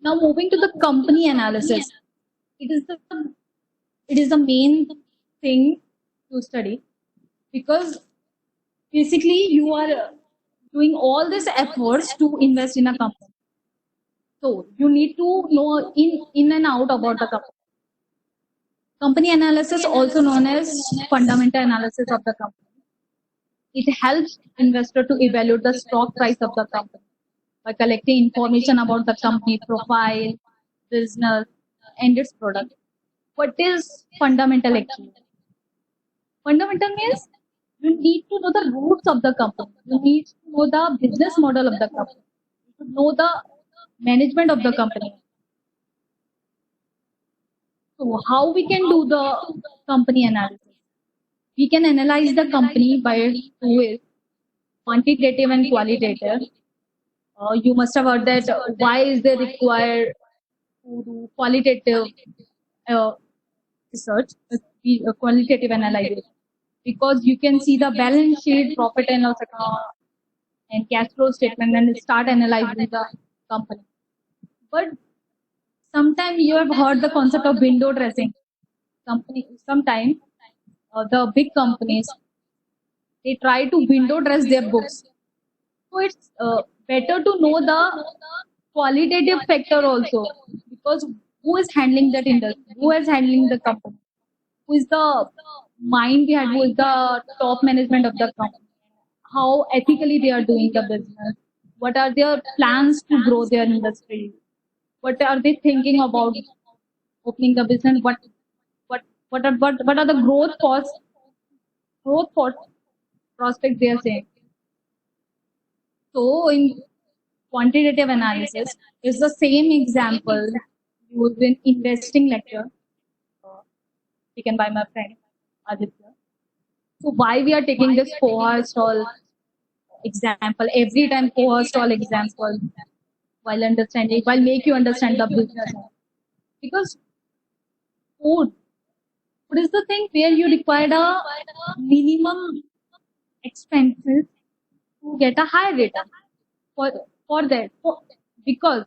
Now moving to the company analysis. It is the it is the main thing to study because basically you are doing all these efforts to invest in a company. So you need to know in and out about the company. Company analysis, also known as fundamental analysis of the company. It helps investor to evaluate the stock price of the company by collecting information about the company profile, business, and its product. What is fundamental actually? Fundamental means you need to know the roots of the company. You need to know the business model of the company. You should know the management of the company. So how we can do the company analysis? We can analyze the company by two ways, quantitative and qualitative. You must have heard that why is they required to do qualitative uh, research, qualitative analysis, because you can see the balance sheet, profit and loss account, and cash flow statement, and start analyzing the company. But sometimes you have heard the concept of window dressing. Sometimes the big companies they try to window dress their books. So it's better to know the qualitative factor also, because who is handling that industry, who is handling the company, who is the mind behind, who is the top management of the company, how ethically they are doing the business, what are their plans to grow their industry, what are they thinking about opening the business, what are the growth prospects they are saying. So in quantitative analysis is the same example used in investing lecture taken by my friend Aditya. So why we are taking this Poha stall example every time, Poha stall example, while make you understand the business, because food food is the thing where you require a minimum expenses to get a high return for because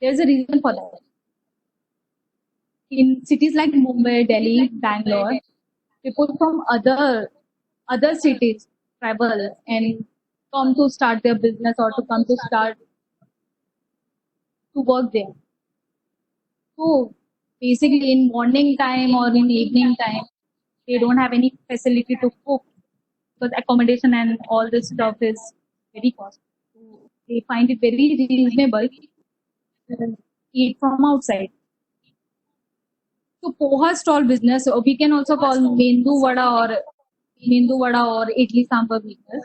there's a reason for that. In cities like Mumbai, Delhi, Bangalore, people from other cities travel and come to start their business or to come to start to work there. So basically, in morning time or in evening time, they don't have any facility to cook because accommodation and all this stuff is very costly. So they find it very reasonable to eat from outside. So poha stall business, or we can also call mendu vada or idli sambar business.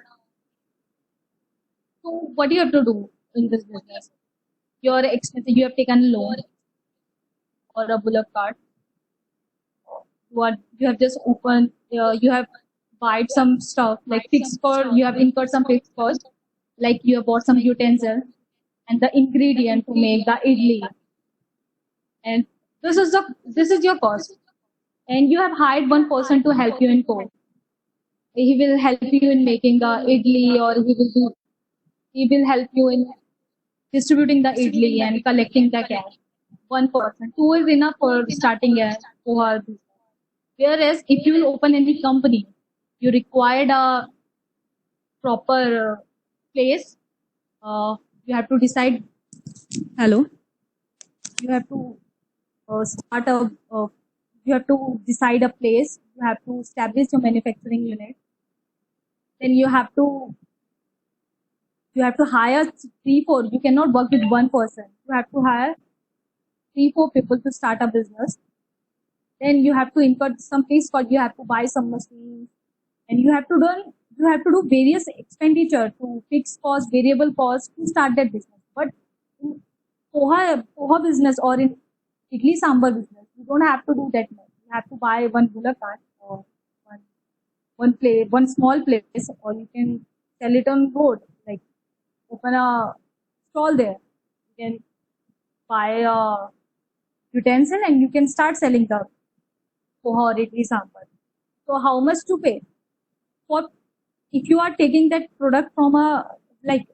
So what do you have to do in this business? Your expenses, you have taken a loan or a bullock cart. What you have just opened, you have bought some stuff like fixed cost. You have incurred some fixed cost, like you have bought some utensil and the ingredient to make the idli, and this is your cost. And you have hired one person to help you in code. He will help you in making the idli, or he will help you in distributing the idli and collecting the cash. One person, two is enough for starting a poha business. Whereas if you will open any company, you required a proper place. You have to decide. Hello. You have to start you have to decide a place. You have to establish your manufacturing unit. Then you have to hire three, four. You cannot work with one person. You have to hire three, four people to start a business. Then you have to incur some fixed cost. You have to buy some machines, and you have to do various expenditure to fixed cost, variable cost to start that business. But in poha business or in idli sambar business, you don't have to do that much. You have to buy one bullock cart or one one small place, or you can sell it on road. Like open a stall there. You can buy a utensil and you can start selling the poha or idli sambar. So how much to pay? For if you are taking that product from a like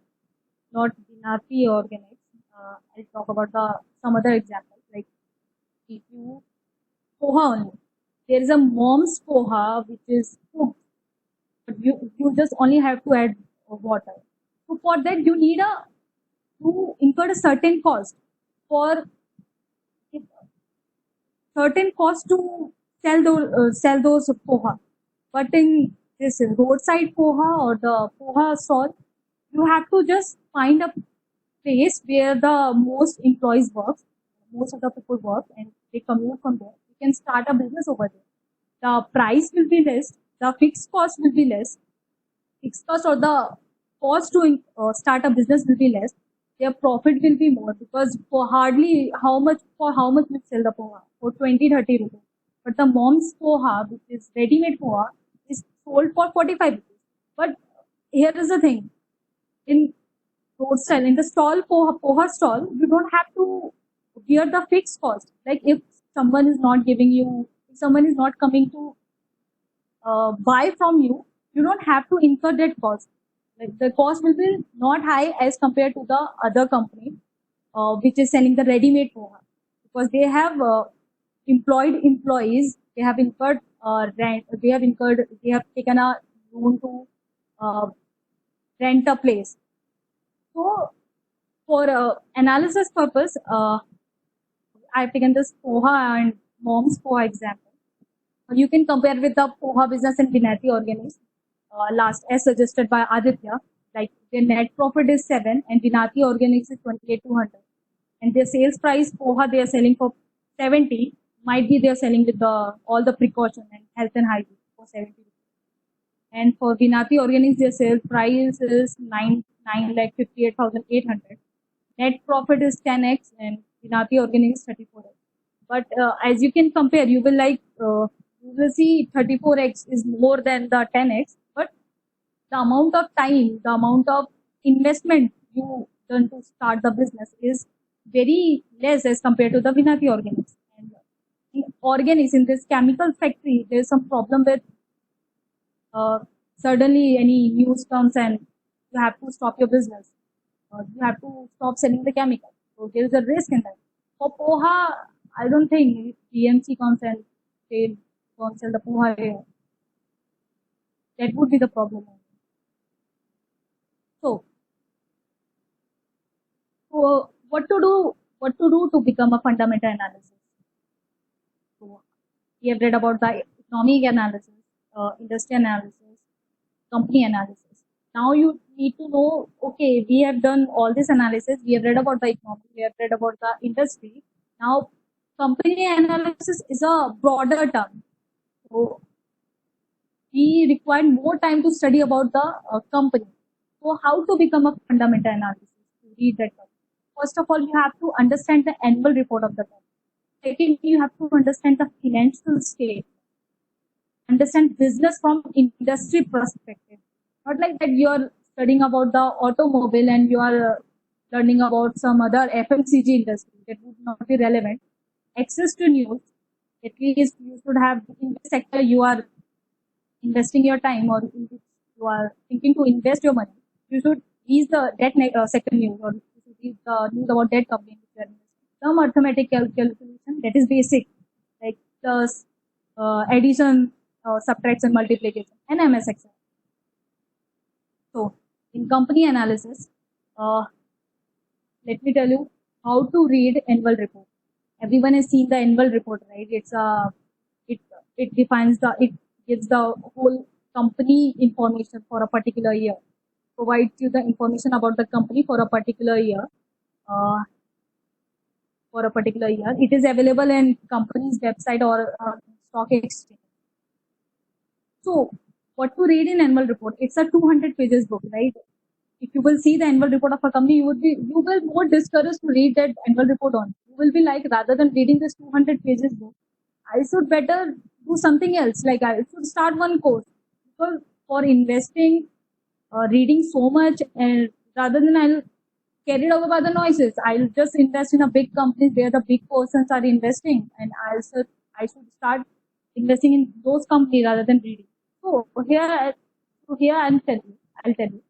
not Binafi organized, I'll talk about the some other examples. Like if you poha only, there is a mom's poha which is cooked, but you just only have to add water. So for that you incur a certain cost for certain cost to sell those poha. But in this roadside poha or the poha stall, you have to just find a place where the most employees work, most of the people work, and they commute from there. You can start a business over there. The price will be less, the fixed cost will be less, fixed cost or the cost to start a business will be less. Their profit will be more because for how much we sell the poha for 20-30 rupees. But the mom's poha, which is ready-made poha, is sold for 45 rupees. But here is the thing: in roadside, in the stall poha stall, you don't have to bear the fixed cost. Like if someone is not giving you, if someone is not coming to buy from you, you don't have to incur that cost. Like the cost will be not high as compared to the other company, which is selling the ready-made poha, because they have employed employees. They have incurred rent. They have taken a loan to uh, rent a place. So for analysis purpose, I've taken this poha and mom's poha example. You can compare with the Poha Business and Vinati Organics last as suggested by Aditya. Like their net profit is 7 and Vinati Organics is 28,200. And their sales price Poha they are selling for 70. Might be they are selling with the all the precaution and health and hygiene for 70. And for Vinati Organics, their sales price is 9,58,800. Net profit is 10x and Vinati Organics 34x. But as you can compare, you will see 34x is more than the 10x. But the amount of time, the amount of investment you done to start the business is very less as compared to the Vinati Organics. And in organics, in this chemical factory, there's some problem with uh, suddenly any news comes and you have to stop your business. You have to stop selling the chemical. So there is a risk in that. For poha, I don't think if BMC comes and they won't sell the poha here, that would be the problem. So, so what to do? What to do to become a fundamental analysis? So we have read about the economic analysis, industry analysis, company analysis. Now you need to know, okay, we have done all this analysis. We have read about the economy. We have read about the industry. Now, company analysis is a broader term. So we require more time to study about the company. So how to become a fundamental analysis to read that company? First of all, you have to understand the annual report of the company. Second, you have to understand the financial state, understand business from industry perspective. Not like that you are studying about the automobile and you are learning about some other FMCG industry. That would not be relevant. Access to news. At least you should have in the sector you are investing your time or in which you are thinking to invest your money. You should read the sector news or you should read the news about that company which you are investing. Some arithmetic calculation that is basic, like plus, addition, subtraction, multiplication, and MS Excel. So, in company analysis, uh, let me tell you how to read annual report. Everyone has seen the annual report, right? It it defines it gives the whole company information for a particular year, provides you the information about the company for a particular year. Uh, for a particular year, it is available in company's website or stock exchange. So, what to read in annual report? It's a 200 pages book, right? If you will see the annual report of a company, you will more discouraged to read that annual report on. You will be like, rather than reading this 200 pages book, I should better do something else. Like I should start one course because for investing, reading so much, and rather than I'll carried away by the noises, I'll just invest in a big company where the big persons are investing, and I should start investing in those companies rather than reading. So here I'll tell you,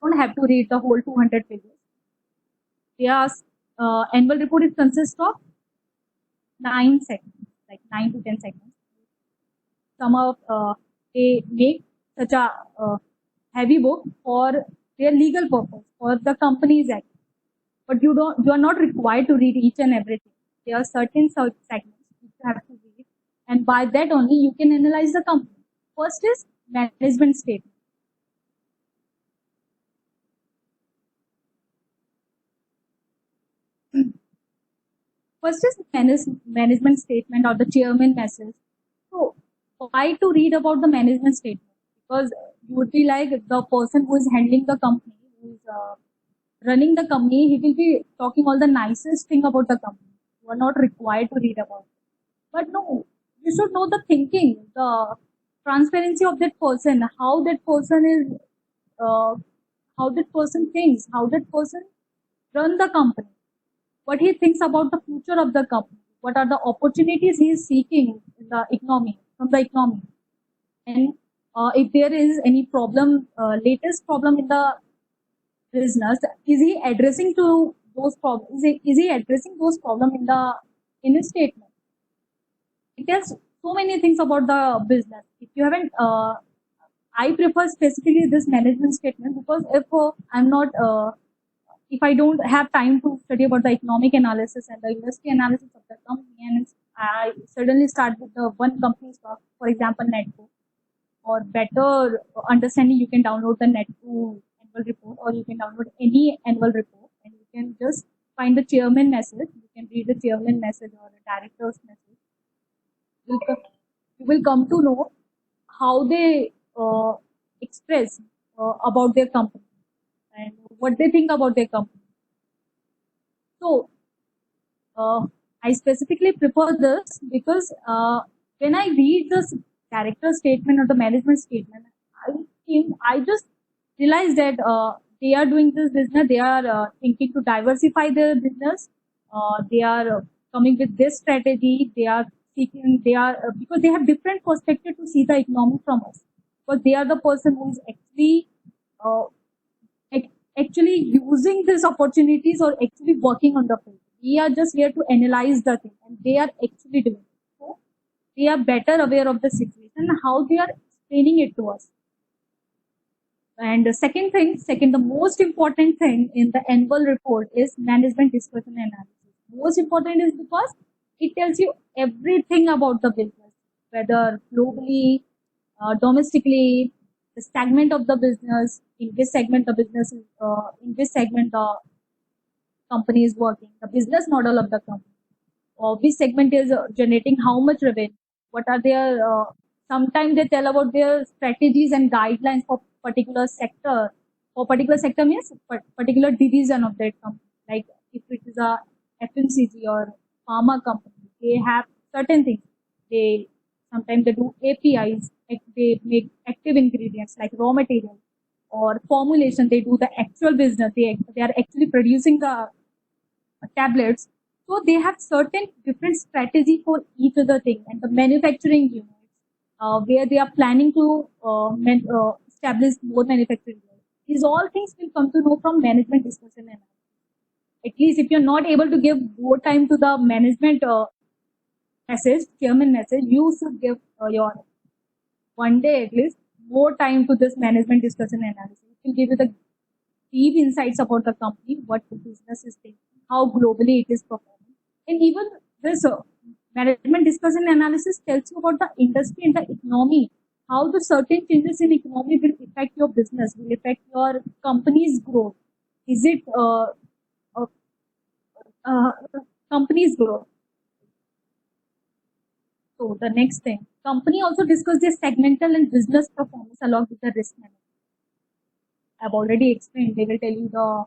don't have to read the whole 200 pages. Their annual report is consists of 9 segments, like 9 to 10 segments. Some of they make such a heavy book for their legal purpose, for the Companies Act. But you are not required to read each and everything. There are certain segments which you have to read, and by that only you can analyze the company. First is management statement. First is management statement or the chairman message. So why to read about the management statement? Because you would be like the person who is handling the company, who is running the company, he will be talking all the nicest thing about the company. You are not required to read about it. But no, you should know the thinking, the transparency of that person, uh, how that person thinks, how that person run the company, what he thinks about the future of the company, what are the opportunities he is seeking in the economy, from the economy, and if there is any problem, latest problem in the business, is he addressing to those problems? Is he addressing those problems in his statement? It tells so many things about the business. If you haven't, I prefer specifically this management statement because if I don't have time to study about the economic analysis and the industry analysis of the company, and I suddenly start with the one company stock, for example, Netco, or better understanding, you can download the Netco annual report, or you can download any annual report, and you can just find the chairman message. You can read the chairman message or the director's message. You will come to know how they express about their company and what they think about their company. So I specifically prefer this because when I read this character statement or the management statement, I just realize that they are doing this business. They are thinking to diversify their business. They are coming with this strategy. They are seeking. They are because they have different perspective to see the economy from us. Because they are the person who is uh, actually using these opportunities or actually working on the field. We are just here to analyze the thing, and they are actually doing it. So they are better aware of the situation and how they are explaining it to us. And the the most important thing in the annual report is management discussion and analysis. Most important is because it tells you everything about the business, whether globally, domestically, the segment of the business, in which segment the company is working, the business model of the company, or which segment is generating how much revenue, what are their, sometimes they tell about their strategies and guidelines for particular sector. For particular sector means particular division of that company. Like if it is a FMCG or pharma company, they have certain things. They sometimes they do APIs, like they make active ingredients like raw material or formulation. They do the actual business. They are actually producing the tablets. So they have certain different strategy for each other thing, and the manufacturing units where they are planning to establish more manufacturing units. These all things will come to know from management discussion and analysis. At least if you're not able to give more time to the management message, chairman message, you should give your one day at least more time to this management discussion and analysis. It will give you the deep insights about the company, what the business is thinking, how globally it is performing. And even this management discussion analysis tells you about the industry and the economy, how the certain changes in economy will affect your business, will affect your company's growth. Is it uh, uh, company's growth? So the next thing, company also discuss their segmental and business performance along with the risk management. I've already explained. They will tell you the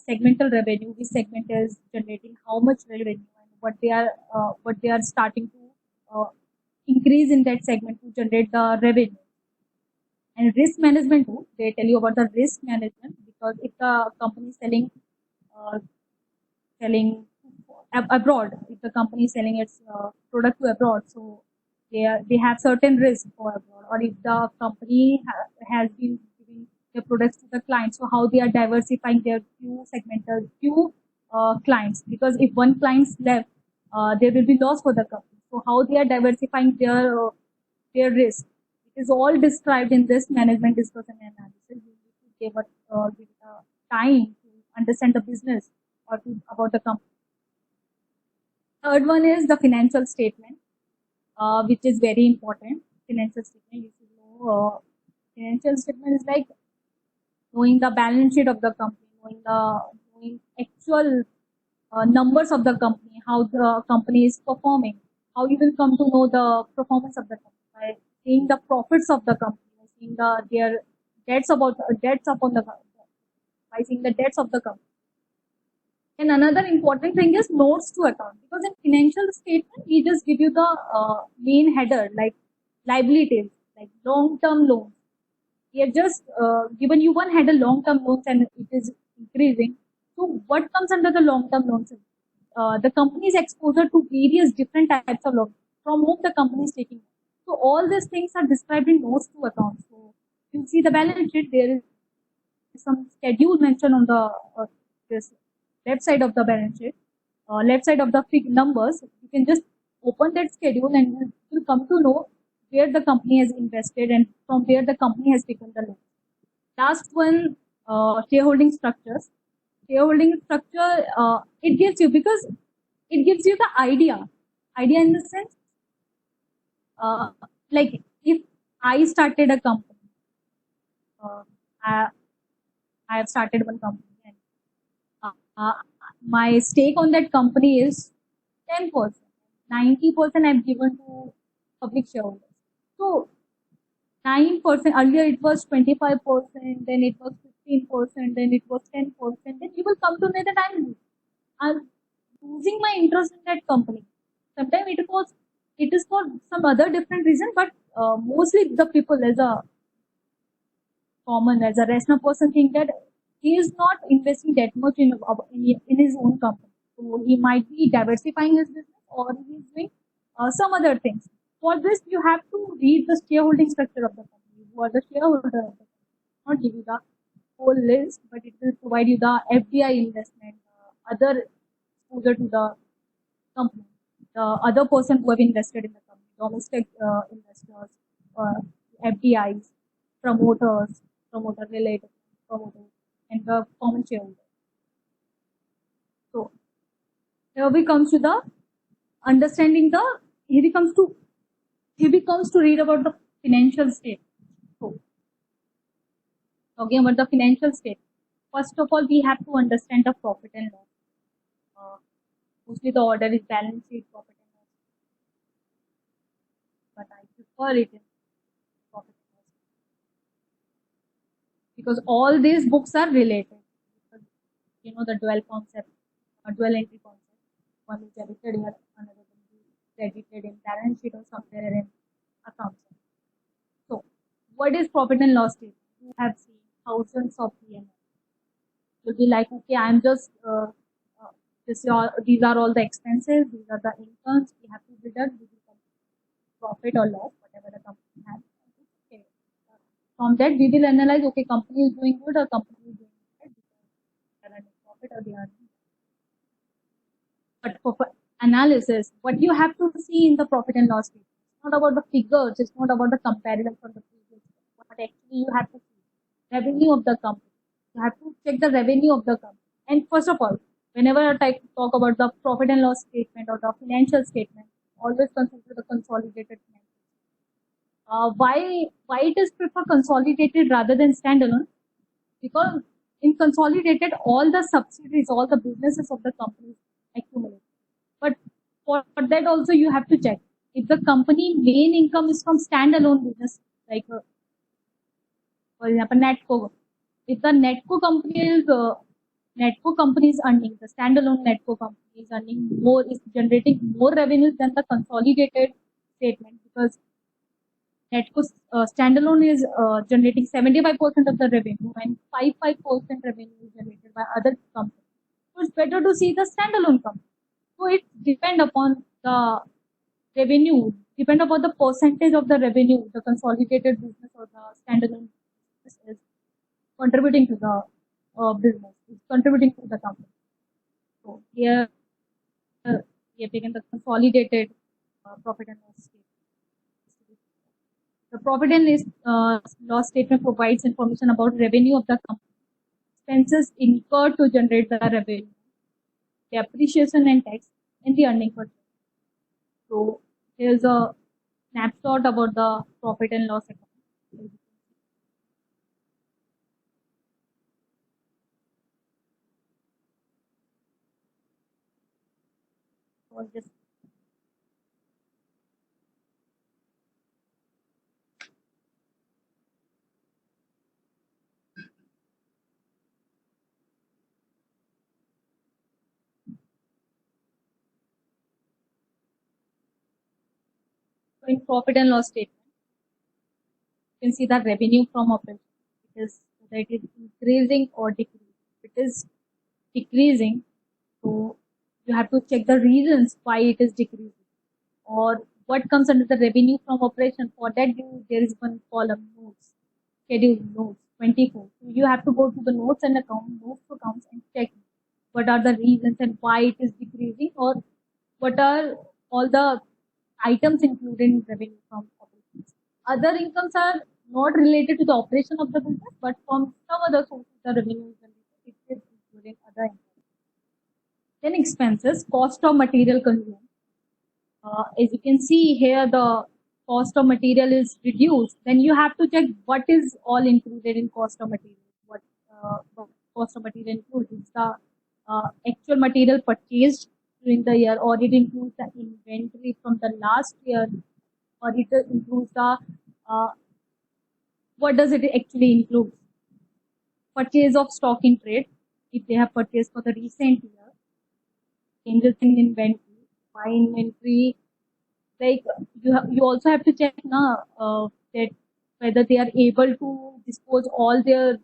segmental revenue, which segment is generating how much revenue, and what they are starting to increase in that segment to generate the revenue. And risk management too. They tell you about the risk management because if the company is uh, selling abroad, if the company is selling its product to abroad, so they have certain risk for abroad. Or if the company has been giving their products to the client, so how they are diversifying their few segmental, few clients, because if one client's left, there will be loss for the company. So how they are diversifying their risk, it is all described in this management discussion and analysis. You need to give time to understand the business or about the company. Third one is the financial statement, which is very important. Financial statement, you should know. Financial statement is like knowing the balance sheet of the company, knowing actual numbers of the company, how the company is performing, how you will come to know the performance of the company by seeing the profits of the company, by seeing their debts upon the company, by seeing the debts of the company. And another important thing is notes to account, because in financial statement we just give you the main header like liabilities, like long-term loans. We are just given you one header, long-term loans, and it is increasing. So what comes under the long-term loans? The company's exposure to various different types of loans from whom the company is taking. So all these things are described in notes to account. So you see the balance sheet, there is some schedule mentioned on the this left side of the balance sheet, left side of the numbers. You can just open that schedule and you will come to know where the company has invested and from where the company has taken the loan. Last one, shareholding structures. Shareholding structure, it gives you, because it gives you the idea in the sense, like if I started a company, uh, I, I have started one company, and uh, my stake on that company is 10%. 90% I've given to public shareholders. So 9%, earlier it was 25%, then it was 15%, then it was 10%. Then you will come to know that I'm losing my interest in that company. Sometimes it is for some other different reason, but mostly the people as a rational person think that he is not investing that much in his own company. So he might be diversifying his business or he is doing some other things. For this, you have to read the shareholding structure of the company. Who are the shareholder of the company? Not give you the whole list, but it will provide you the FDI investment, other exposure to the company, the other person who have invested in the company, domestic investors, FDIs, promoters, promoter related promoters, and the common shareholders. So here we comes to the understanding the here we comes to read about the financial state. So talking about the financial state, first of all we have to understand the profit and loss. Mostly the order is balance sheet, profit and loss, but I prefer it in profit and loss because all these books are related. Because, you know the dual concept, dual entry concept. One is debited here, another one is credited in balance sheet or somewhere in accounts. So, what is profit and loss statement? You have seen thousands of P&L. You'll be like, okay, I'm just these are all the expenses, these are the incomes we have to deduct. This is the profit or loss, whatever the company has. Okay. From that, we will analyze, okay, company is doing good or company is doing bad because they are earning profit or they are earning. But for analysis, what you have to see in the profit and loss statement, it's not about the figures, it's not about the comparison from the previous, but actually you have to see revenue of the company. You have to check the revenue of the company. And first of all, whenever I talk about the profit and loss statement or the financial statement, always consider the consolidated financial. Why it is prefer consolidated rather than standalone? Because in consolidated, all the subsidiaries, all the businesses of the company accumulate. But for that also you have to check if the company main income is from standalone business, like for example Netco. If the Netco company is earning, the standalone Netco company is earning more, is generating more revenues than the consolidated statement, because Netco standalone is generating 75% of the revenue and 55% revenue is generated by other companies. So it's better to see the standalone company. So it depend upon the revenue, depend upon the percentage of the revenue the consolidated business or the standalone business is contributing to the business, is contributing to the company. So here we have taken the consolidated profit and loss statement. The profit and loss statement provides information about revenue of the company, expenses incurred to generate the revenue, depreciation and tax, and the earning per share. So here's a snapshot about the profit and loss account. So just in profit and loss statement, you can see the revenue from operations. It is whether it is increasing or decreasing. If it is decreasing, so you have to check the reasons why it is decreasing or what comes under the revenue from operation. For that, there is one column notes, schedule notes 24. So you have to go to the notes and notes to accounts and check what are the reasons and why it is decreasing or what are all the items included in revenue from operations. Other incomes are not related to the operation of the business, but from some other sources the revenue is generated. It is including other incomes. Then expenses, cost of material consumed. As you can see here, the cost of material is reduced. Then you have to check what is all included in cost of material. What cost of material includes? It's the actual material purchased during the year, or it includes the inventory from the last year, or it includes the what does it actually include? Purchase of stock in trade, if they have purchased for the recent year, changes in inventory, why inventory, like you also have to check now that whether they are able to dispose all their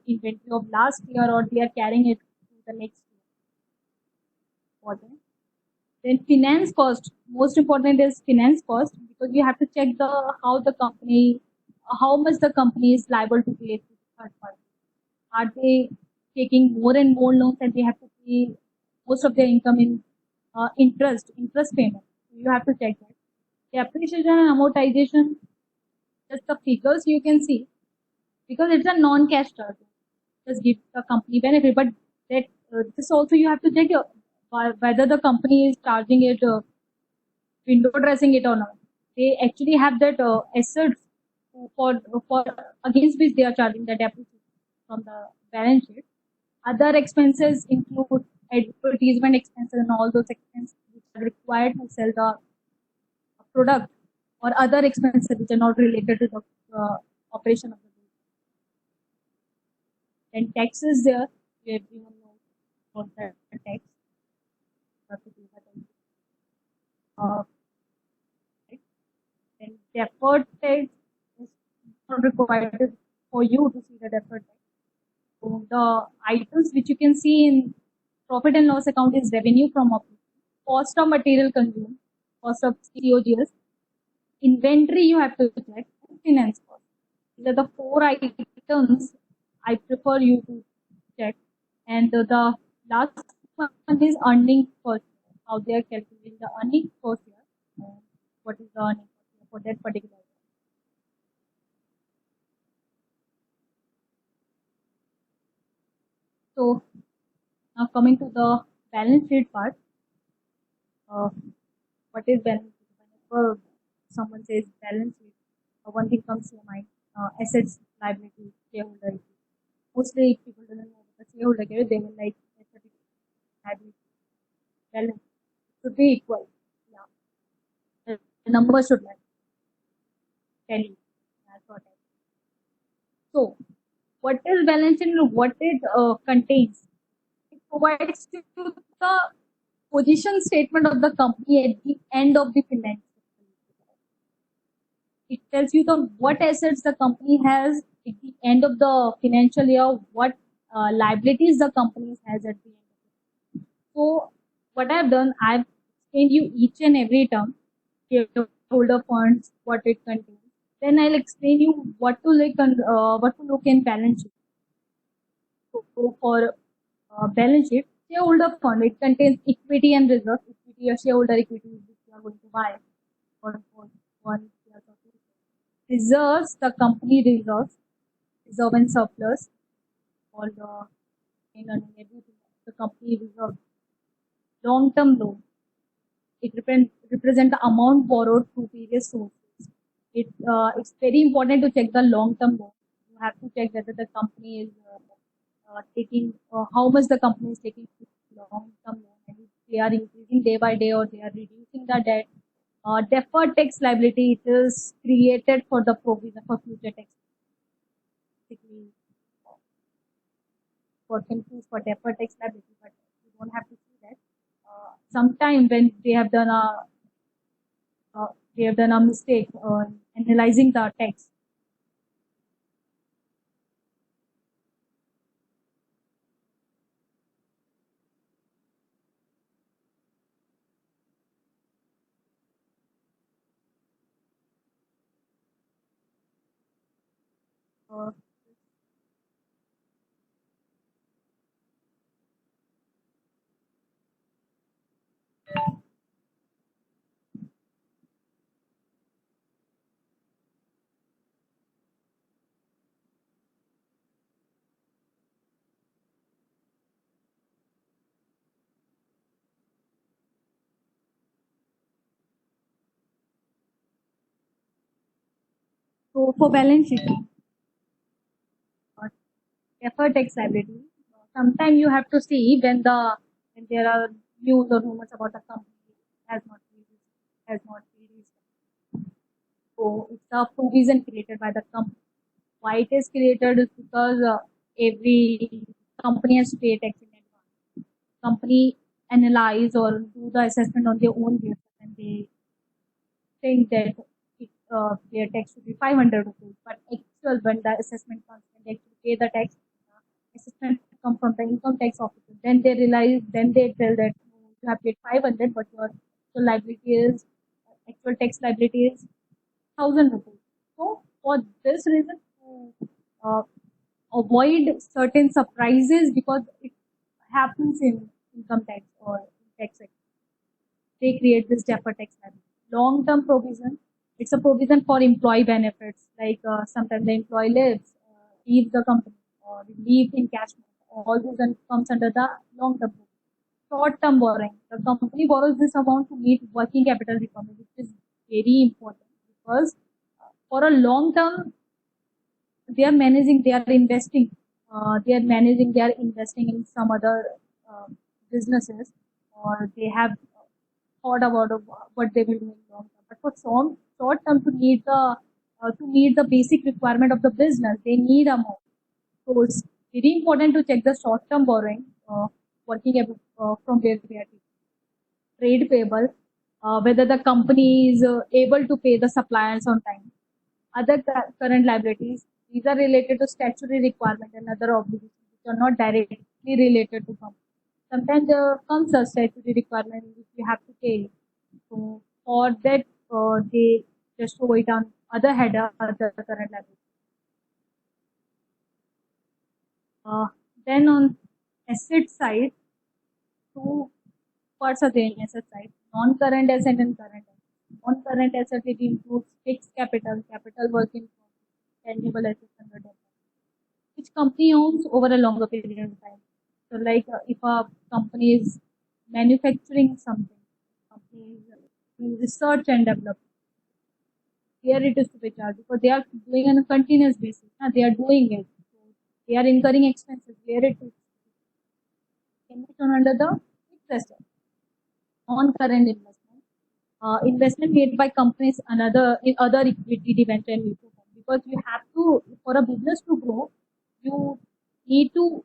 inventory of last year or they are carrying it to the next year. Important. Then finance cost. Most important is finance cost because you have to check how much the company is liable to pay to third party. Are they taking more and more loans and they have to pay most of their income in interest payment? You have to check that. Depreciation and amortization, just the figures you can see because it's a non-cash charge. Just give the company benefit, but that this also you have to check whether the company is charging it window dressing it or not. They actually have that assets for against which they are charging the depreciation from the balance sheet. Other expenses include advertisement expenses and all those expenses which are required to sell the product or other expenses which are not related to the operation of the business. Then taxes there, everyone knows about the tax. Right? Then deferred tax is not required for you to see the deferred tax. So the items which you can see in profit and loss account is revenue from operations, cost of material consumed, cost of COGS, inventory you have to check, and finance cost. These are the four items I prefer you to check. And the last one is earning per share, how they are calculating the earning per share, and what is the earning per share for that particular year. So now coming to the balance sheet part, uh, what is balance sheet? Whenever someone says balance sheet, one thing comes to your mind: assets, liabilities, shareholder equity. Mostly, if people don't know what the shareholder equity, they will like asset, liability, balance should be equal. Yeah, the numbers should like tally. That's what I. So, what is balance sheet and what it contains? It provides you the position statement of the company at the end of the financial year. It tells you the what assets the company has at the end of the financial year, what liabilities the company has at the end of it. So what I've done, I've explained you each and every term, shareholder funds, what it contains. Then I'll explain you what to look in balance sheet. So for balance sheet, shareholder fund. It contains equity and reserves. Equity or shareholder equity which you are going to buy for 1 year or 2 years. Reserves, the company reserves, reserve and surplus, all the in everything. The company reserves. Long-term loan. It represent the amount borrowed through various sources. It's very important to check the long-term loan. You have to check whether the company is taking how much the company is taking long-term loan, and if they are increasing day by day or they are reducing the debt. Deferred tax liability, it is created for the provision for future tax. Basically, person choose for deferred tax liability, but you don't have to see that. Sometime when they have done a mistake analyzing the text. Uh, so for balance sheet, uh, deferred tax liability. Sometimes you have to see when there are news or rumors about the company has not released. So it's a provision created by the company. Why it is created is because every company has to pay tax in advance. Company analyze or do the assessment on their own basis, and they think that their tax should be 500 rupees. But actual when the assessment comes, when they actually pay the tax, assessment come from the income tax officer. Then they realize, then they tell that you have paid 500, but your actual liability is actual tax liability is 1,000 rupees. So for this reason, to avoid certain surprises, because it happens in income tax or tax sector, they create this deferred tax liability. Long-term provision, it's a provision for employee benefits, like sometimes the employee leaves the company or leave in cash. All this comes under the long-term provision. Short-term borrowing, the company borrows this amount to meet working capital requirement, which is very important because for a long term they are investing, they are investing in some other uh, businesses, or they have thought about what they will do in long term. But for some short term, to meet the basic requirement of the business, they need a more. So it's very important to check the short term borrowing, from where they are taking. Trade payable, whether the company is able to pay the suppliers on time. Other current liabilities, these are related to statutory requirement and other obligations which are not directly related to company. Sometimes there comes a statutory requirement which you have to pay. So for that, they just show it on other header, other current liability. Uh, then on asset side, two parts are there in asset side: non-current asset and current asset. Non-current asset, it includes fixed capital, capital work in progress, tangible assets under development, which company owns over a longer period of time. So, like if a company is manufacturing something, company is doing research and development, here it is to be charged because they are doing on a continuous basis. They are doing it. So they are incurring expenses. Where it is can be shown under the fixed asset. Non-current investment. Investment made by companies another in other equity debenture and mutual fund, because you have to, for a business to grow, you need to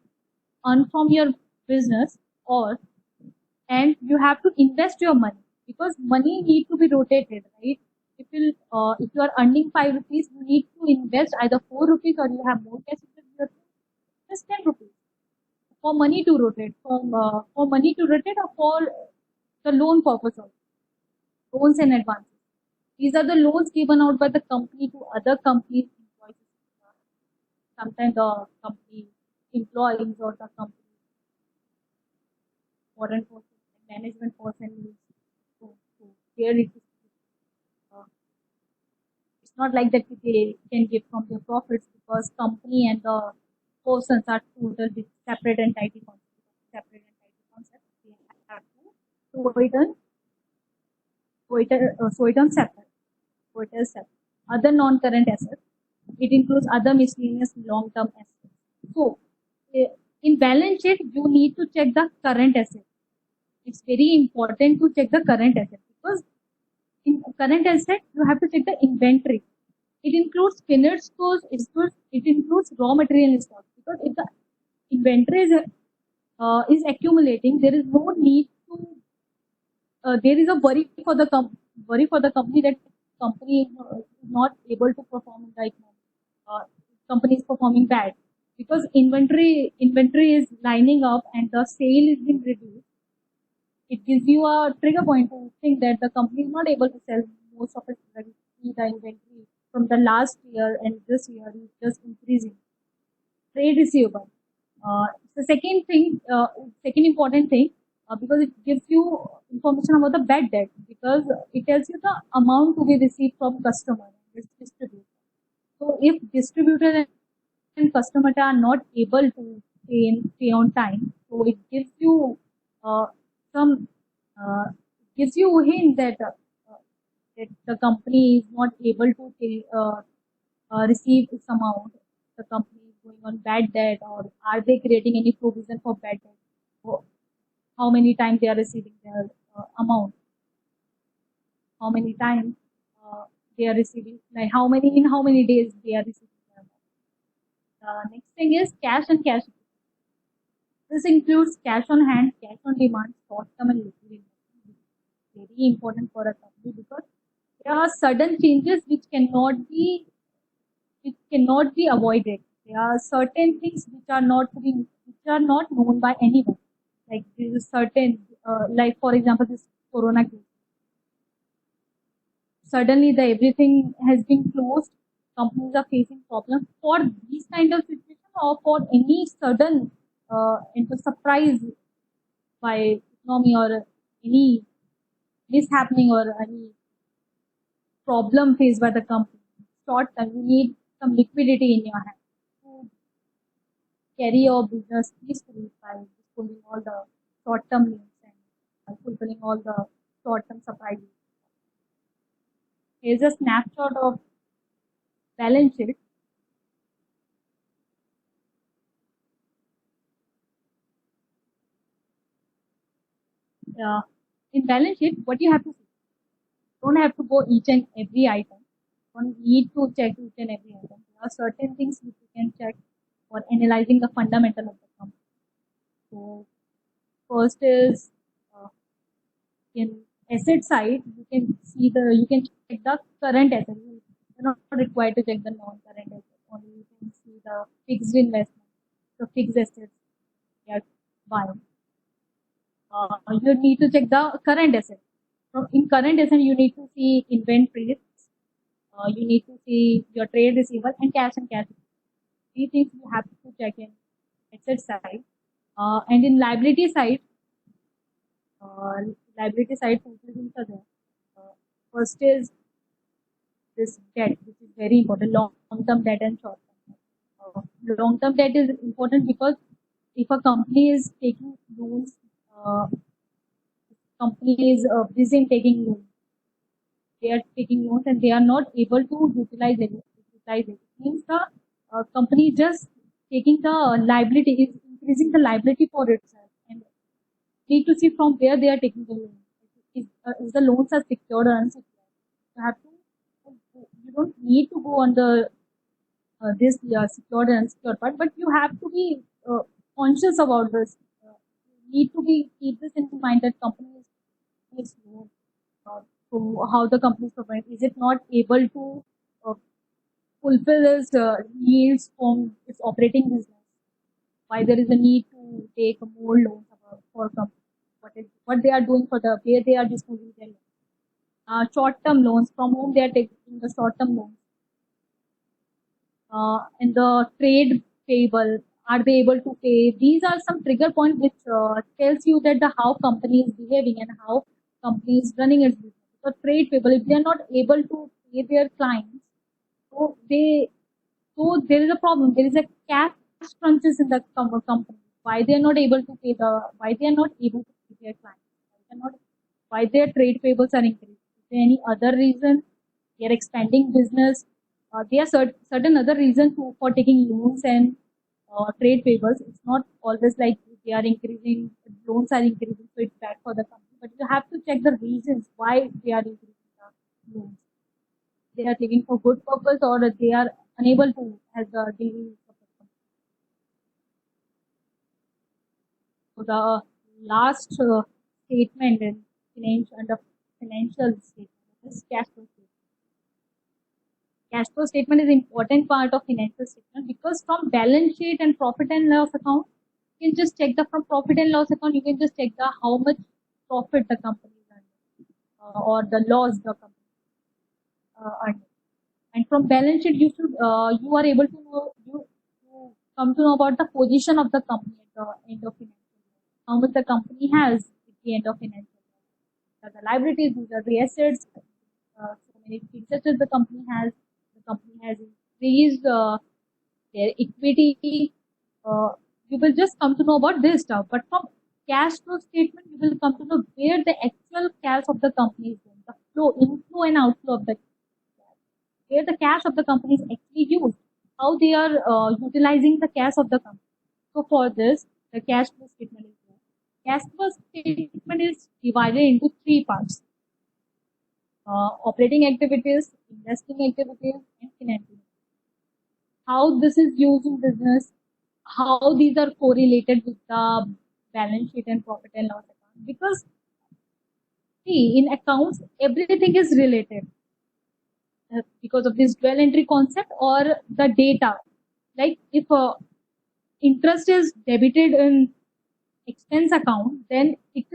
earn from your business, or and you have to invest your money, because money need to be rotated, right? If you are earning 5 rupees, you need to invest either 4 rupees, or you have more cash in your just 10 rupees for money to rotate, for money to rotate, or for the loan purpose also, loans and advances. These are the loans given out by the company to other companies' employees. Sometimes the company employees or the company foreign person, management person needs to share it. Uh, it's not like that they can give from their profits because company and the persons are totally separate and tidy concepts. Separate and tidy concepts. They have to show it on separate. So it is separate. Other non-current assets. It includes other miscellaneous long-term assets. So eh, in balance sheet, you need to check the current asset. It's very important to check the current asset because in current asset you have to check the inventory. It includes finished goods. It includes raw material stock because if the inventory is accumulating, there is no need to there is a worry for the company that company is not able to perform in the economy. Company is performing bad because inventory is lining up and the sale is being reduced. It gives you a trigger point to think that the company is not able to sell most of its products. See the inventory from the last year and this year is just increasing. Trade receivable. The second important thing, because it gives you information about the bad debt, because it tells you the amount to be received from customer and distributor. So if distributor and customer are not able to pay on time, so it gives you some gives you a hint that the company is not able to receive this amount. The company is going on bad debt, or are they creating any provision for bad debt? So how many times they are receiving their amount? How many times they are receiving? Like how many days they are receiving their amount? Next thing is cash and cash. This includes cash on hand, cash on demand, short-term and liquid investment. Very important for a company because there are sudden changes which cannot be avoided. There are certain things which are not known by anyone. Like there is certain like for example this corona case. Suddenly the everything has been closed. Companies are facing problems for these kind of situation or for any sudden into surprise by economy or any mishappening or any problem faced by the company. Short term, you need some liquidity in your hand to carry your business peacefully by pulling all the short term loans and fulfilling all the short term supplies. Here's a snapshot of balance sheet. In balance sheet, what you have to see, don't have to go each and every item. Don't need to check each and every item. There are certain things which you can check for analyzing the fundamental of the company. So first is in asset side, you can check the current asset. You're not required to check the non-current asset. Only you can see the fixed investment, the fixed assets you are buying. You need to check the current asset. So in current asset, you need to see inventories. You need to see your trade receivable and cash and cash. These things you have to check in asset side. And in uh, liability side, two things are there. First is this debt, which is very important, long-term debt and short-term debt. Long-term debt is important because if a company is taking loans, uh, company is busy in taking loans. They are taking loans and they are not able to utilize it. It means the company just taking the liability, is increasing the liability for itself, and need to see from where they are taking the loan. Is the loans are secured or unsecured? You have to. You don't need to go on the this secured and unsecured part, but you have to be conscious about this. You need to be keep this in mind that company is loan. So how the company is provide, is it not able to uh, fulfill its needs from its operating business? Why there is a need to take more loans for company? What they are doing for the where they are disposing their loans? Short-term loans, from whom they are taking the short-term loans, and the trade payable. Are they able to pay? These are some trigger points which tells you that the how company is behaving and how company is running its business. So trade people, if they are not able to pay their clients, so they so there is a problem. There is a cash crunches in the company. Why they are not able to pay the why they are not able to pay their clients? Why they are not why their trade payables are increasing? Is there any other reason? They are expanding business. There are certain other reasons for taking loans and trade payables. It's not always like they are increasing, loans are increasing, so it's bad for the company. But you have to check the reasons why they are increasing the loans. They are taking for good purpose or they are unable to have the daily use of the company. So the last statement in under financial statement is cash flow statement. Cash flow statement is important part of financial statement because from balance sheet and profit and loss account, you can just check the from profit and loss account. You can just check the how much profit the company is earning or the loss the company earning. And from balance sheet, you are able to know you come to know about the position of the company at the end of financial year. How much the company has at the end of financial year. These are the liabilities, these are the assets. So many fixed assets the company has. The company has increased their equity. Uh, you will just come to know about this stuff. But from cash flow statement, you will come to know where the actual cash of the company is going, the flow, inflow and outflow of the where the cash of the company is actually used, how they are utilizing the cash of the company. So for this, the cash flow statement is there. Cash flow statement is divided into three parts: operating activities, investing activities, and financing. How this is used in business, how these are correlated with the balance sheet and profit and loss account. Because see, in accounts, everything is related because of this dual entry concept or the data. Like if interest is debited in expense account, then it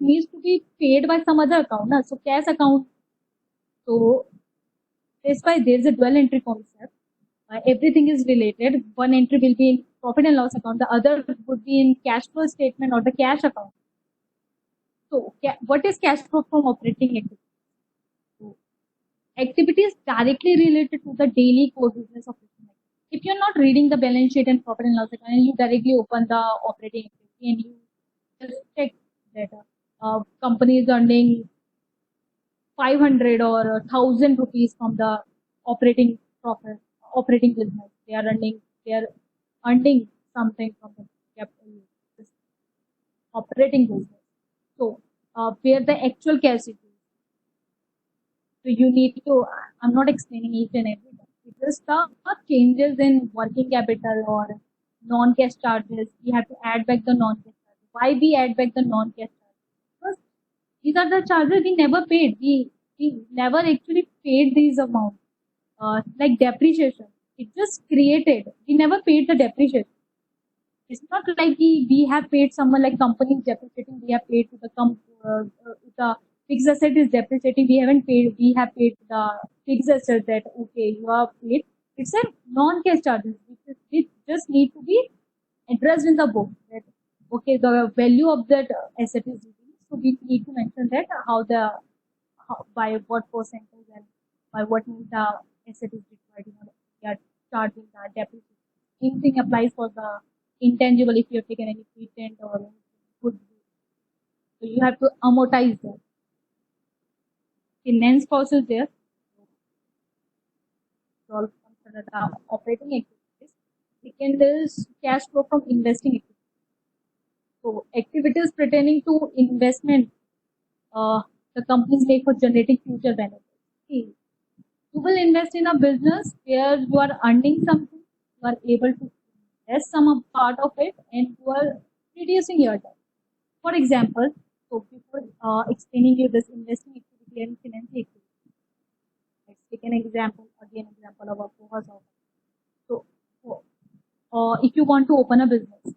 needs to be paid by some other account. Na? So cash account. So that's why there's a dual entry concept. Everything is related. One entry will be in profit and loss account. The other would be in cash flow statement or the cash account. So what is cash flow from operating activity? So, activities directly related to the daily core business of business. If you're not reading the balance sheet and profit and loss account and you directly open the operating activity and you just check that company is earning 500 or 1,000 rupees from the operating profit, operating business. They are earning something from the this operating business. So, where the actual cash is used. So you need to, I'm not explaining each and every one. It's just the changes in working capital or non-cash charges. We have to add back the non-cash charges. Why we add back the non-cash charges? Because these are the charges we never paid. We never actually paid these amounts. Like depreciation. It just created. We never paid the depreciation. It's not like we have paid someone like company is depreciating, we have paid to the fixed asset is depreciating, we haven't paid, we have paid the fixed asset that okay, you have paid. It's a non-cash charges which just need to be addressed in the book that okay, the value of that asset is reduced. So we need to mention that by what percentage and by what means the asset is required, we are charging the depreciation. Same thing applies for the intangible if you have taken any patent or anything goodwill. So you have to amortize that. Finance cost is there. So all consider the operating activities. Second is cash flow from investing activities. So activities pertaining to investment, the companies make for generating future benefits. See, you will invest in a business where you are earning something, you are able to invest some part of it, and you are reducing your debt. For example, so before explaining you this investing activity and financing activity, let's take an example, again example of a Poha shop. So, if you want to open a business,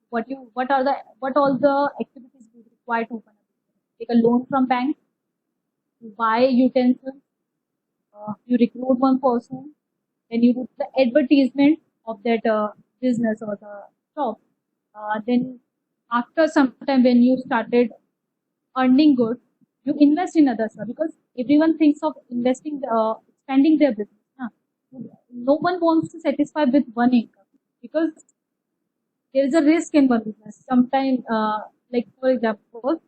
what all the activities you require to open a business? Take a loan from bank, you buy utensils, you recruit one person, then you do the advertisement of that business or the job. Then after some time when you started earning good, you invest in other stuff because everyone thinks of investing, expanding their business. Huh? No one wants to satisfy with one income because there is a risk in one business. Sometimes, like for example,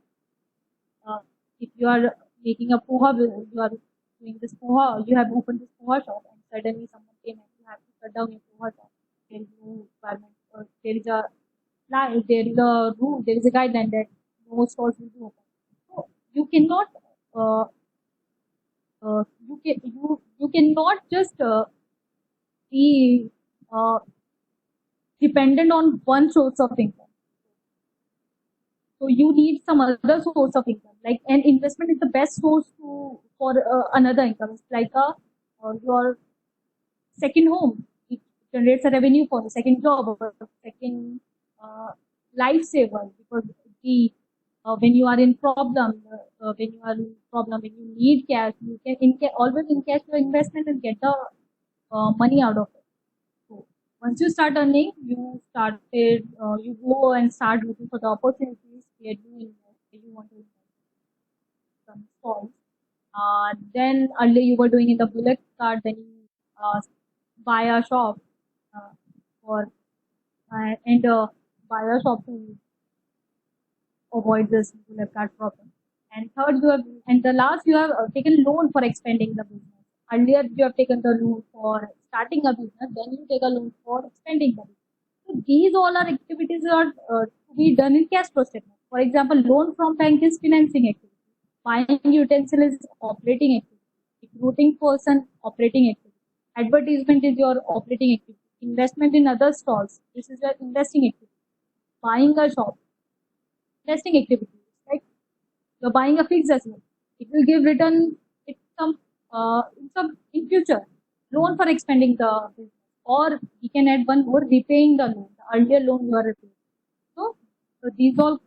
uh, if you are making a poha, you are doing this poha, you have opened this poha shop, and suddenly someone came and you have to shut down your poha shop. There is no requirement, or there is a there is a rule, there is a guideline that no stores will be open. So you cannot, uh, you cannot just be uh, dependent on one source of income. So you need some other source of income. Like an investment is the best source to for another income. It's like a your second home. It generates a revenue for the second job or second uh, lifesaver because the when you are in problem, when you need cash, you can always in cash your investment and get the money out of it. So once you start earning, you go and start looking for the opportunities where you invest, where you want to invest some stalls. Then earlier you were doing in the bullet card, then you buy a shop uh, for and buy a shop to avoid this bullet card problem. And third, and the last you have taken loan for expanding the business. Earlier you have taken the loan for starting a business, then you take a loan for expanding the business. So these all are activities are to be done in cash flow statement. For example, loan from bank is financing activity. Buying utensil is operating activity. Recruiting person, operating activity. Advertisement is your operating activity. Investment in other stalls. This is your investing activity. Buying a shop, investing activity. Like you're buying a fixed asset. It will give return it some in future. Loan for expanding the business. Or we can add one more, repaying the loan. The earlier loan you are repaying. So these all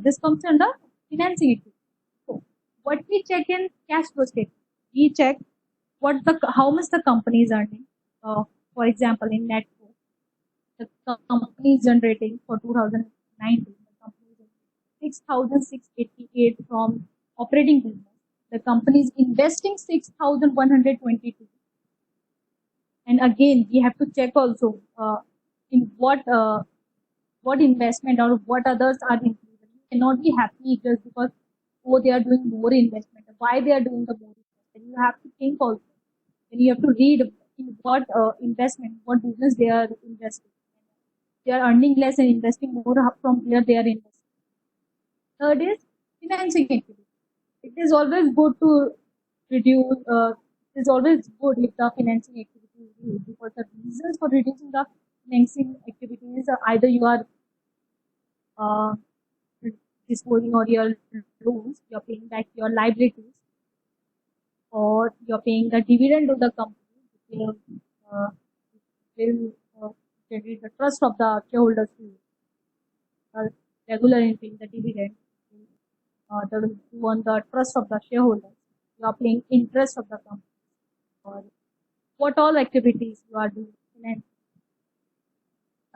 this comes under financing activity. So what we check in cash flow statement, we check how much the company is earning. For example, in net worth, the company is generating for 2019. The company is generating 6,688 from operating business. The company is investing 6,122. And again, we have to check also in what investment or what others are included. You cannot be happy just because oh they are doing more investment. Why they are doing the more investment? You have to think also. Then you have to read in what investment, what business they are investing. They are earning less and investing more from where they are investing. Third is financing activity. It is always good to reduce. It is always good if the financing activity is reduced because the reasons for reducing the financing activities are either you are uh, disposing of your loans, you're paying back your liabilities, or you're paying the dividend to the company, which uh, will generate the trust of the shareholders to regular in paying the dividend. To earn the trust of the shareholders, you are paying interest of the company, or what all activities you are doing. And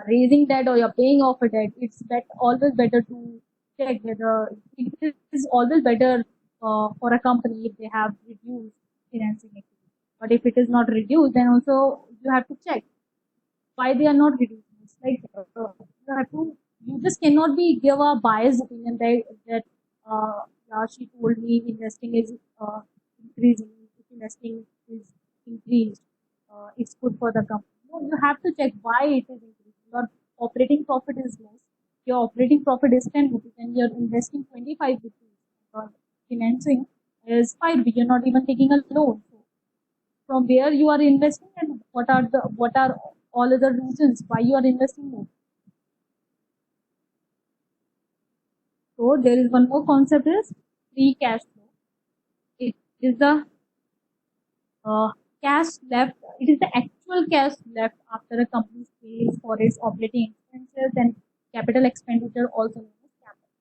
raising debt or you're paying off a debt, it's always better to check whether it is always better for a company if they have reduced financing activity. But if it is not reduced, then also you have to check why they are not reducing. It's like you just cannot be give a biased opinion that yeah, she told me investing is increasing, if investing is increased, it's good for the company. No, you have to check why it is increasing. Your operating profit is less. Your operating profit is 10 rupees and you're investing 25 rupees. Your financing is 5 rupees. You're not even taking a loan. So from where you are investing and what are all other reasons why you are investing more. So there is one more concept is free cash flow. It is the uh, cash left. It is the actual cash left after a company pays for its operating expenses and capital expenditure, also known as capital.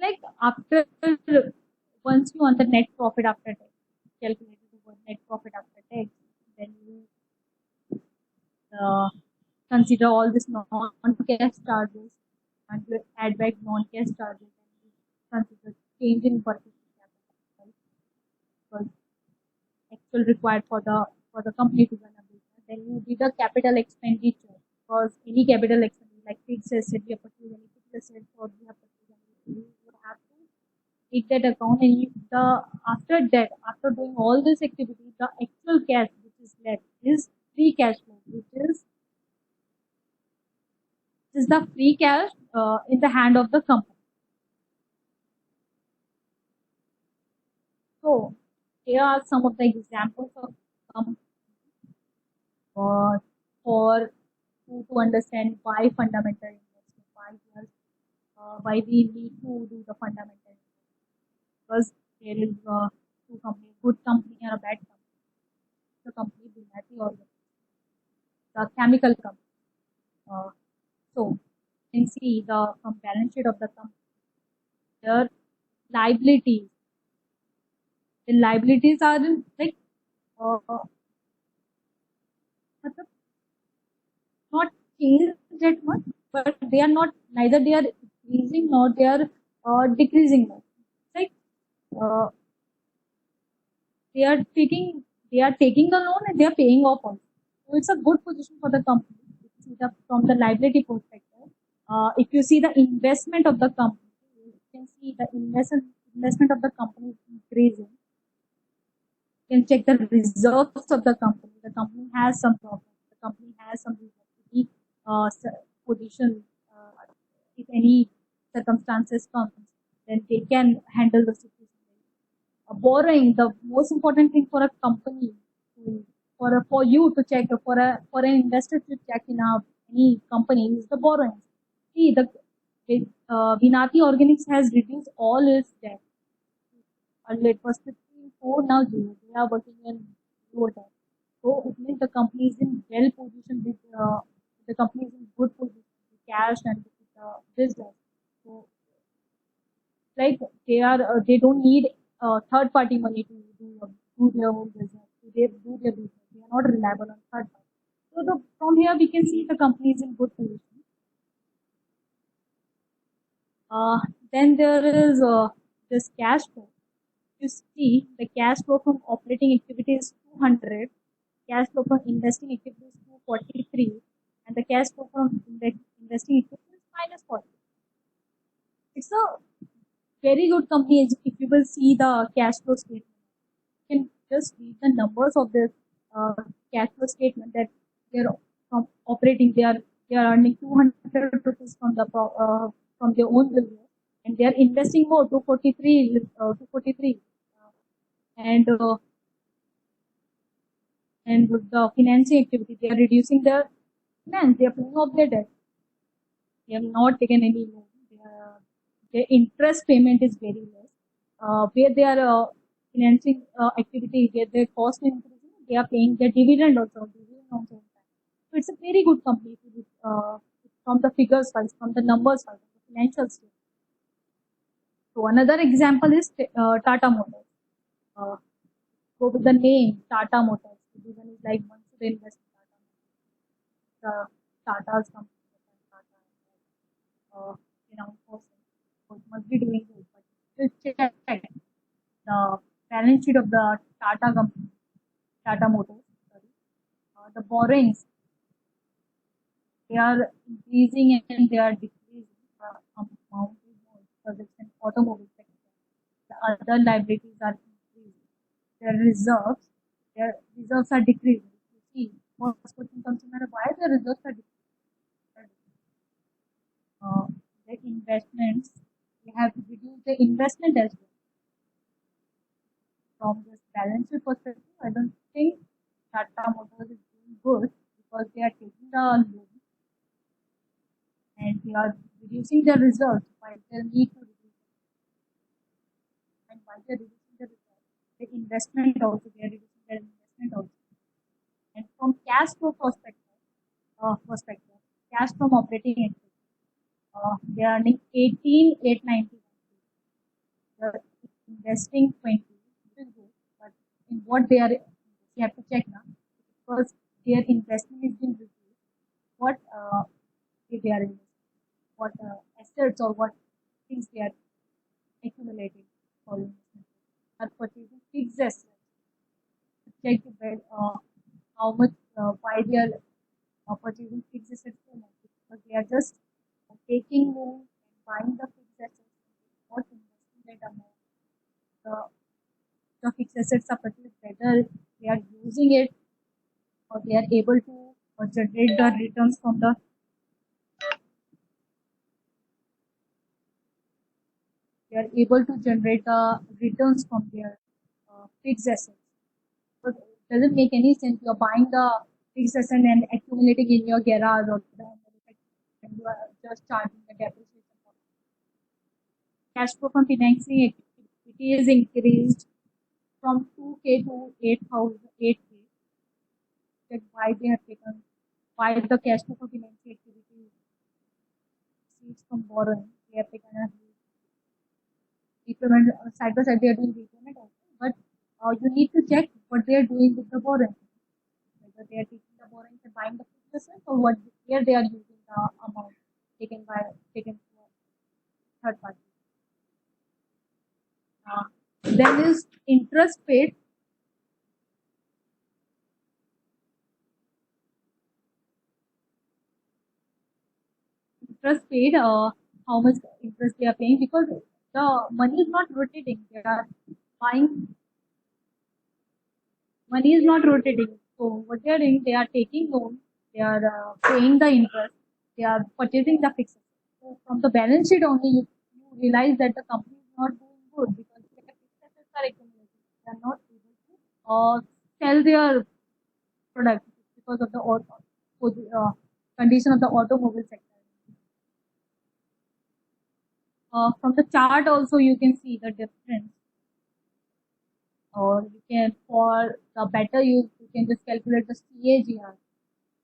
Like after once you earn the net profit after tax, calculated over net profit after tax, then you uh, consider all this non-cash charges and you add back non-cash charges and you consider change in working capital, right? Because actual required for the company to run a business. Then you did a capital expenditure because any capital expenditure like fixed asset, you have purchased any fixed asset or you have purchased any you have to take that account and you, the after that after doing all this activity the actual cash which is left is free cash flow which is the free cash in the hand of the company. So here are some of the examples of uh, for to understand why fundamental investment, why we need to do the fundamental investment. Because there is two companies, good company and a bad company. The company Binati or the chemical company. Uh, so you can see the from balance sheet of the company, their liabilities. The liabilities are in, like uh, मतलब not changed that much, but they are not neither they are increasing nor they are decreasing much. Like uh, they are taking the loan and they are paying off also. So it's a good position for the company. If you see from the liability perspective. If you see the investment of the company, you can see the investment of the company is increasing. You can check the reserves of the company. The company has some problems. The company has some reserves. Position, if any circumstances comes, then they can handle the situation. Borrowing, the most important thing for a company, for you to check, for an investor to check in any company is the borrowing. See, Vinati Organics has reduced all its debt. Earlier it was 54, now 0. They are working in low debt. So it means the company is in well position with the company is in good position with cash and with business. So like they don't need third party money to do their own business. They do their business. They are not reliable on third party. So from here we can see the company is in good position. Uh, then there is this cash flow. You see the cash flow from operating activity is 200, cash flow from investing activity is 243, and the cash flow from investing activity is minus 40. It's a very good company if you will see the cash flow statement. You can just read the numbers of this uh, cash flow statement that they're from operating, they are earning 200 rupees from their own business, and they are investing more 243, and and with the financing activity, they are reducing their finance, they are paying off their debt. They have not taken any loan. Their interest payment is very less. Where they are financing activity, where their cost is increasing, they are paying their dividend also. Dividend also. So it's a very good company from the figures wise, from the numbers wise, the financial state. So another example is Tata Motors. Go with the name Tata Motors. Everyone is like once they invest in Tata Motors, Tata's company, Tata, person. So it must be doing good. But just check the balance sheet of the Tata company, Tata Motors. Sorry, the borrowings they are increasing and they are decreasing. Amount is more because it's an automobile sector. The other liabilities are increasing. Their reserves are decreasing. You see, most question comes in why the reserves are decreasing. Uh, the investments, we have to reduce the investment as well. From this balance sheet perspective, I don't think Tata Motors is doing good because they are taking the loan and they are reducing their reserves while they need to reduce it. And while they're reducing the reserves, the investment also, they are reducing their investment also. And from cash flow perspective, cash from operating activity, they are earning 18,891. They're investing 20, which is good, but in what they are, you have to check now because their investment is being reduced. what they are investing, what assets or what things they are accumulating for investment. Are purchasing fixed assets. Check the bed, how much, why they are purchasing fixed assets so much. Because they are just taking loans and buying the fixed assets, not investing that amount. The fixed assets are purchased better, they are using it, or they are able to generate the returns from the they are able to generate the returns from their fixed assets. But it doesn't make any sense. You're buying the fixed asset and accumulating in your garage or and you are just charging the depreciation. Cash flow from financing activity is increased from 2K to 8,000, 8K. That why they have taken, why the cash flow from financing activity proceeds from borrowing. They have taken a repayment side by side. They are doing repayment also, but you need to check what they are doing with the borrowing. Whether they are taking the borrowing and buying the fixed asset or what where they are using the amount taken from third party. Then is interest paid. Interest paid. How much interest they are paying because the money is not rotating. They are buying. Money is not rotating. So what they are doing, they are taking loans. They are paying the interest. They are purchasing the fixed asset. So from the balance sheet only, you realize that the company is not doing good because their fixed assets are accumulating. They are not able to sell their product because of the condition of the automobile sector. From the chart also you can see the difference. Or you can, for the better use, you can just calculate the CAGR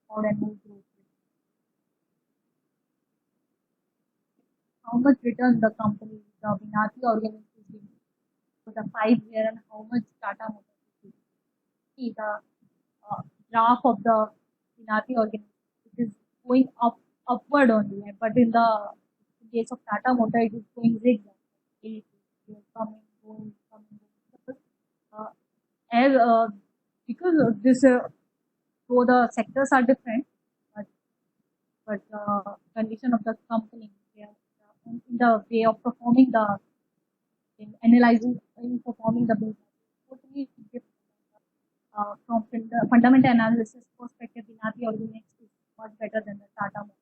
or annual growth rate. How much return the company, the Vinati organization is giving for the 5 year and how much Tata Motors is giving. See the graph of the Vinati organization, it is going upward only, but in the case of Tata Motor, it is going zigzag. It is coming, going, coming, going. As because of this, so the sectors are different, but condition of the company, they are, in the way of performing the in analyzing in performing the business totally different. From fundamental analysis perspective, Vinati Organics is much better than the Tata Motors.